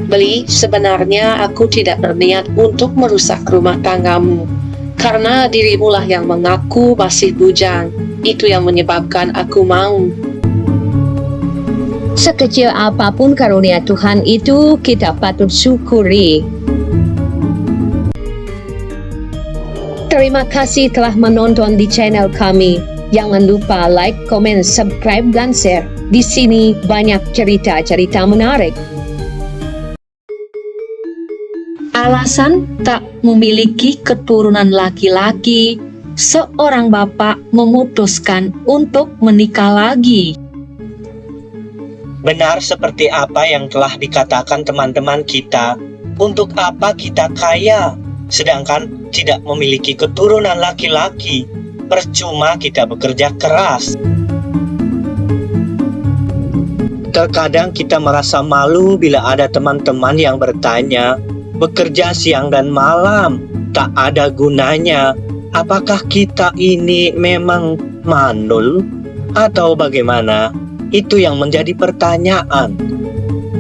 Beli, sebenarnya aku tidak berniat untuk merusak rumah tanggamu. Karena dirimulah yang mengaku masih bujang. Itu yang menyebabkan aku mau. Sekecil apapun karunia Tuhan itu, kita patut syukuri. Terima kasih telah menonton di channel kami. Jangan lupa like, komen, subscribe, dan share. Di sini banyak cerita-cerita menarik. Alasan tak memiliki keturunan laki-laki, seorang bapak memutuskan untuk menikah lagi. Benar seperti apa yang telah dikatakan teman-teman kita, untuk apa kita kaya, sedangkan tidak memiliki keturunan laki-laki? Percuma kita bekerja keras. Terkadang kita merasa malu bila ada teman-teman yang bertanya, bekerja siang dan malam, tak ada gunanya. Apakah kita ini memang manul? Atau bagaimana? Itu yang menjadi pertanyaan.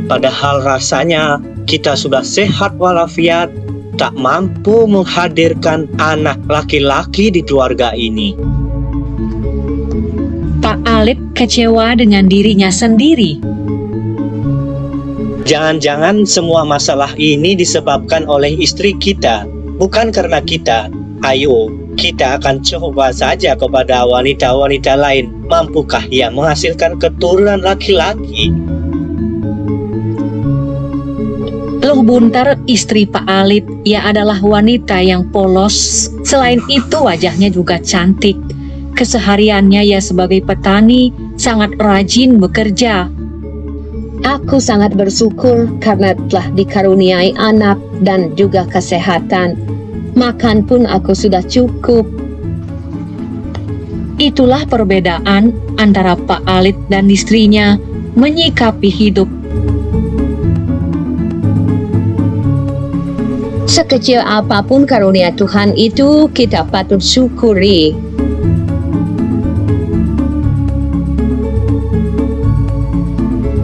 Padahal rasanya kita sudah sehat walafiat, tak mampu menghadirkan anak laki-laki di keluarga ini. Pak Alip kecewa dengan dirinya sendiri. Jangan-jangan semua masalah ini disebabkan oleh istri kita, bukan karena kita. Ayo, kita akan coba saja kepada wanita-wanita lain. Mampukah ia menghasilkan keturunan laki-laki? Loh Buntar, istri Pak Alip, ia adalah wanita yang polos. Selain itu wajahnya juga cantik. Kesehariannya ia sebagai petani sangat rajin bekerja. Aku sangat bersyukur karena telah dikaruniai anak dan juga kesehatan. Makan pun aku sudah cukup. Itulah perbedaan antara Pak Alip dan istrinya menyikapi hidup. Sekecil apapun karunia Tuhan itu, kita patut syukuri.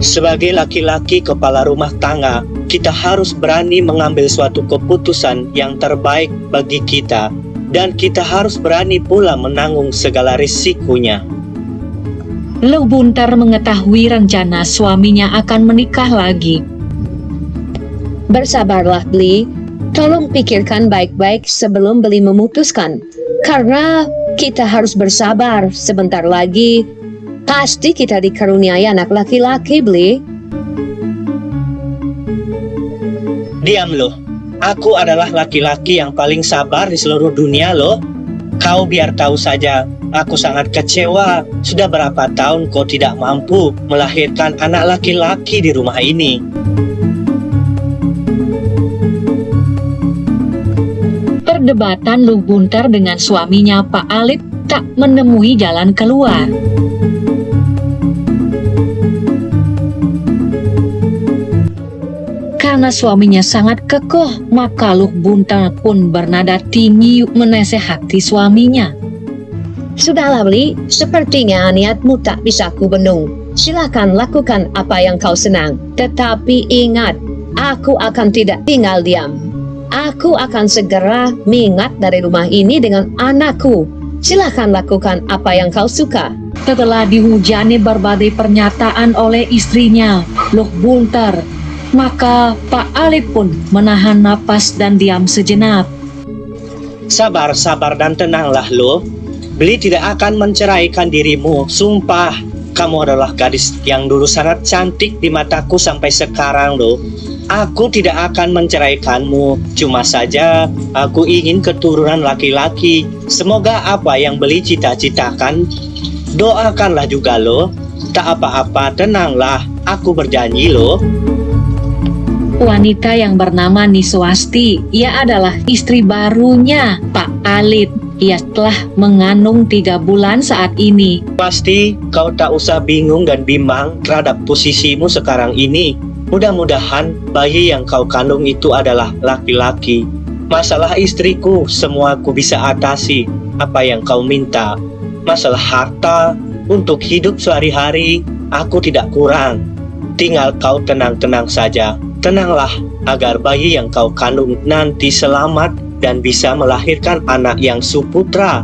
Sebagai laki-laki kepala rumah tangga, kita harus berani mengambil suatu keputusan yang terbaik bagi kita, dan kita harus berani pula menanggung segala risikonya. Loh Buntar mengetahui rencana suaminya akan menikah lagi. Bersabarlah, Bli. Tolong pikirkan baik-baik sebelum Bli memutuskan. Karena kita harus bersabar. Sebentar lagi pasti kita dikaruniai anak laki-laki, Bli. Diam loh, aku adalah laki-laki yang paling sabar di seluruh dunia loh. Kau biar tahu saja, aku sangat kecewa. Sudah berapa tahun kau tidak mampu melahirkan anak laki-laki di rumah ini. Perdebatan Loh Buntar dengan suaminya Pak Alip tak menemui jalan keluar. Karena suaminya sangat kekeh, maka Loh Buntar pun bernada tinggi menasehati suaminya. Sudahlah, Bli. Sepertinya niatmu tak bisa kubendung. Silakan lakukan apa yang kau senang. Tetapi ingat, aku akan tidak tinggal diam. Aku akan segera minggat dari rumah ini dengan anakku. Silakan lakukan apa yang kau suka. Setelah dihujani berbagai pernyataan oleh istrinya, Loh Buntar, maka Pak Alip pun menahan napas dan diam sejenak. Sabar, sabar dan tenanglah loh. Beli tidak akan menceraikan dirimu. Sumpah, kamu adalah gadis yang dulu sangat cantik di mataku sampai sekarang loh. Aku tidak akan menceraikanmu. Cuma saja aku ingin keturunan laki-laki. Semoga apa yang Beli cita-citakan. Doakanlah juga loh. Tak apa-apa, tenanglah. Aku berjanji loh. Wanita yang bernama Niswasti, ia adalah istri barunya Pak Alip. Ia telah mengandung 3 bulan saat ini. Pasti kau tak usah bingung dan bimbang terhadap posisimu sekarang ini. Mudah-mudahan bayi yang kau kandung itu adalah laki-laki. Masalah istriku semua aku bisa atasi. Apa yang kau minta. Masalah harta untuk hidup sehari-hari aku tidak kurang. Tinggal kau tenang-tenang saja. Tenanglah, agar bayi yang kau kandung nanti selamat dan bisa melahirkan anak yang suputra.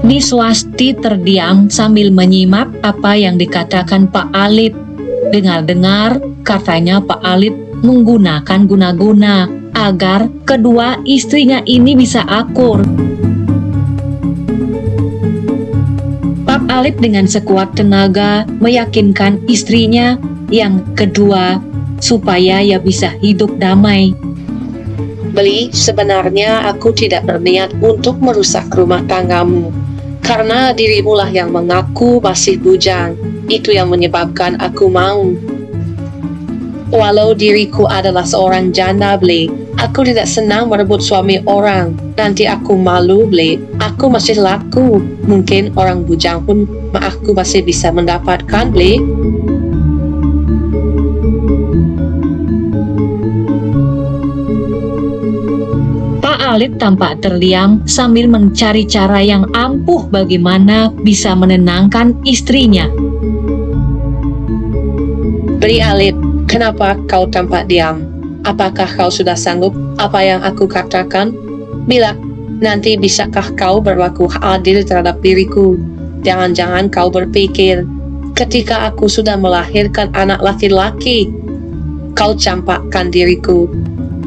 Niswasti terdiam sambil menyimak apa yang dikatakan Pak Alit. Dengar-dengar, katanya Pak Alit menggunakan guna-guna agar kedua istrinya ini bisa akur. Pak Alit dengan sekuat tenaga meyakinkan istrinya yang kedua supaya ia bisa hidup damai. Beli, sebenarnya aku tidak berniat untuk merusak rumah tanggamu. Karena dirimulah yang mengaku masih bujang. Itu yang menyebabkan aku mau. Walau diriku adalah seorang janda, Beli, aku tidak senang merebut suami orang. Nanti aku malu, Beli. Aku masih laku. Mungkin orang bujang pun aku masih bisa mendapatkan, Beli. Pak Alit tampak terdiam sambil mencari cara yang ampuh bagaimana bisa menenangkan istrinya. Beli Alit, kenapa kau tampak diam? Apakah kau sudah sanggup apa yang aku katakan? Bila, nanti bisakah kau berlaku adil terhadap diriku? Jangan-jangan kau berpikir, ketika aku sudah melahirkan anak laki-laki, kau campakkan diriku.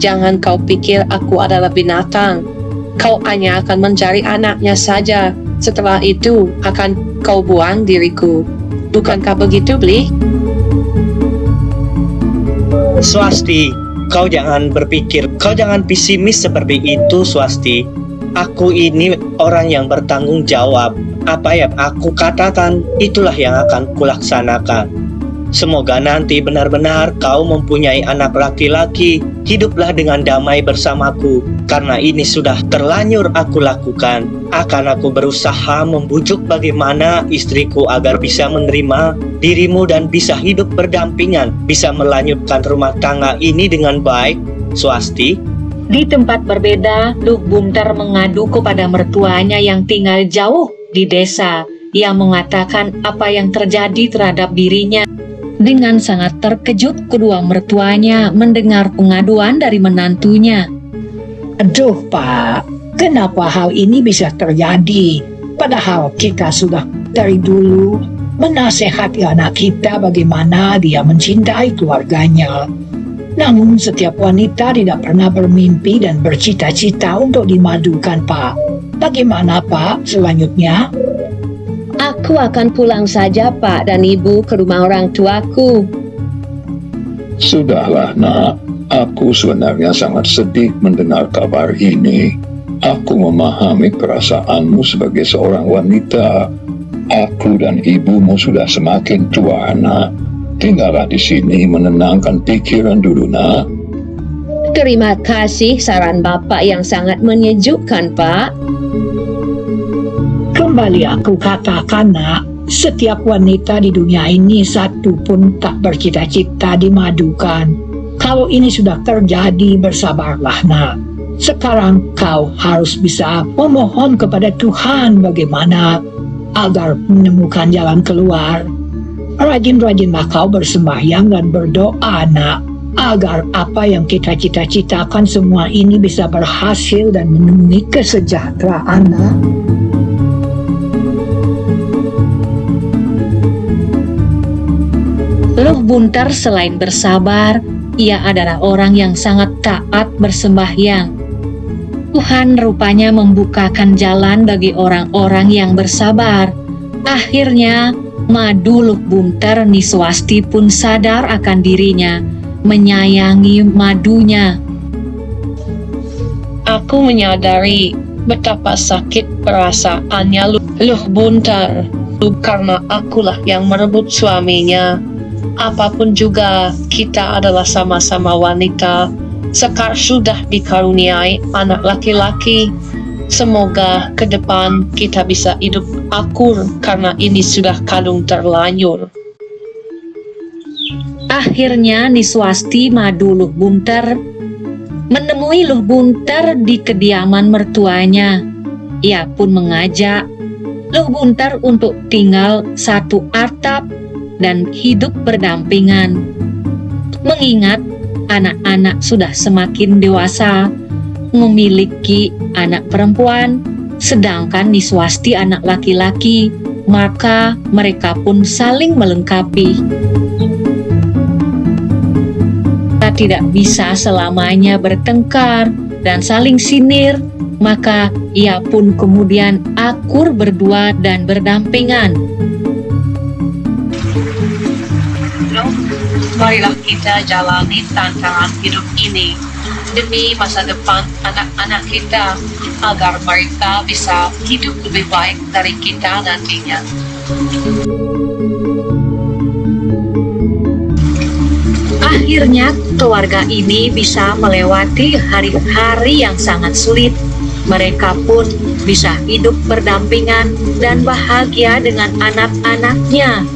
Jangan kau pikir aku adalah binatang. Kau hanya akan mencari anaknya saja. Setelah itu akan kau buang diriku. Bukankah begitu, Beli? Swasti, kau jangan pesimis seperti itu, Swasti. Aku ini orang yang bertanggung jawab. Apa yang aku katakan, itulah yang akan kulaksanakan. Semoga nanti benar-benar kau mempunyai anak laki-laki. Hiduplah dengan damai bersamaku. Karena ini sudah terlanjur aku lakukan. Akan aku berusaha membujuk bagaimana istriku agar bisa menerima dirimu dan bisa hidup berdampingan. Bisa melanjutkan rumah tangga ini dengan baik, Swasti. Di tempat berbeda, Luh Bunter mengadu kepada mertuanya yang tinggal jauh di desa. Ia mengatakan apa yang terjadi terhadap dirinya. Dengan sangat terkejut, kedua mertuanya mendengar pengaduan dari menantunya. Aduh Pak, kenapa hal ini bisa terjadi? Padahal kita sudah dari dulu menasehati anak kita bagaimana dia mencintai keluarganya. Namun setiap wanita tidak pernah bermimpi dan bercita-cita untuk dimadukan Pak. Bagaimana Pak selanjutnya? Aku akan pulang saja Pak dan Ibu ke rumah orang tuaku. Sudahlah nak, aku sebenarnya sangat sedih mendengar kabar ini. Aku memahami perasaanmu sebagai seorang wanita. Aku dan ibumu sudah semakin tua nak. Tinggallah di sini menenangkan pikiran dulu nak. Terima kasih saran Bapak yang sangat menyejukkan Pak. Kembali aku katakan nak, setiap wanita di dunia ini satu pun tak bercita-cita dimadukan. Kalau ini sudah terjadi, bersabarlah nak. Sekarang kau harus bisa memohon kepada Tuhan bagaimana agar menemukan jalan keluar. Rajin-rajinlah kau bersembahyang dan berdoa nak, agar apa yang kita cita-citakan semua ini bisa berhasil dan menemui kesejahteraan nak. Luh Bunter selain bersabar, ia adalah orang yang sangat taat bersembahyang. Tuhan rupanya membukakan jalan bagi orang-orang yang bersabar. Akhirnya, madu Luh Bunter Niswasti pun sadar akan dirinya, menyayangi madunya. Aku menyadari betapa sakit perasaannya Luh Bunter. Karena akulah yang merebut suaminya. Apapun juga, kita adalah sama-sama wanita. Sekar sudah dikaruniai anak laki-laki. Semoga ke depan kita bisa hidup akur karena ini sudah kadung terlanjur. Akhirnya Niswasti madu Luh Bunter menemui Luh Bunter di kediaman mertuanya. Ia pun mengajak Luh Buntar untuk tinggal satu atap dan hidup berdampingan. Mengingat anak-anak sudah semakin dewasa, memiliki anak perempuan, sedangkan Niswasti anak laki-laki, maka mereka pun saling melengkapi. Kita tidak bisa selamanya bertengkar dan saling sinir, maka ia pun kemudian akur berdua dan berdampingan. Marilah kita jalani tantangan hidup ini demi masa depan anak-anak kita, agar mereka bisa hidup lebih baik dari kita nantinya. Akhirnya keluarga ini bisa melewati hari-hari yang sangat sulit. Mereka pun bisa hidup berdampingan dan bahagia dengan anak-anaknya.